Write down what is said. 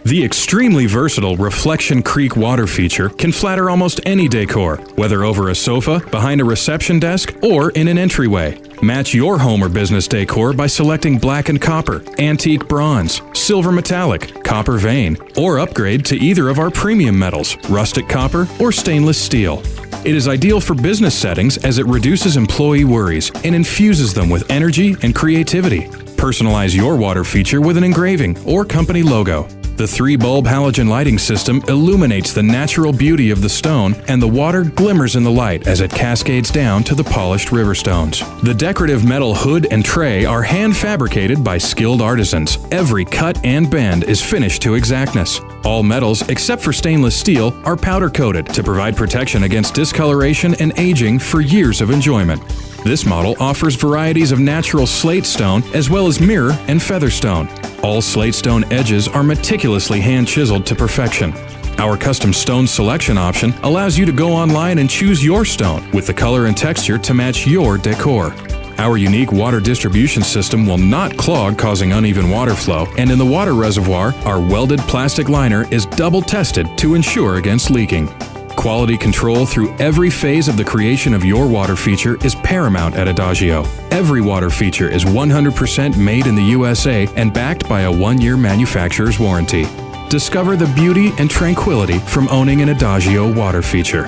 The extremely versatile Reflection Creek water feature can flatter almost any decor, whether over a sofa, behind a reception desk, or in an entryway. Match your home or business decor by selecting black and copper, antique bronze, silver metallic, copper vein, or upgrade to either of our premium metals, rustic copper or stainless steel. It is ideal for business settings as it reduces employee worries and infuses them with energy and creativity. Personalize your water feature with an engraving or company logo. The 3-bulb halogen lighting system illuminates the natural beauty of the stone, and the water glimmers in the light as it cascades down to the polished river stones. The decorative metal hood and tray are hand-fabricated by skilled artisans. Every cut and bend is finished to exactness. All metals, except for stainless steel, are powder-coated to provide protection against discoloration and aging for years of enjoyment. This model offers varieties of natural slate stone as well as mirror and feather stone. All slate stone edges are meticulously hand-chiseled to perfection. Our custom stone selection option allows you to go online and choose your stone with the color and texture to match your decor. Our unique water distribution system will not clog, causing uneven water flow, and in the water reservoir, our welded plastic liner is double tested to ensure against leaking. Quality control through every phase of the creation of your water feature is paramount at Adagio. Every water feature is 100% made in the USA and backed by a 1-year manufacturer's warranty. Discover the beauty and tranquility from owning an Adagio water feature.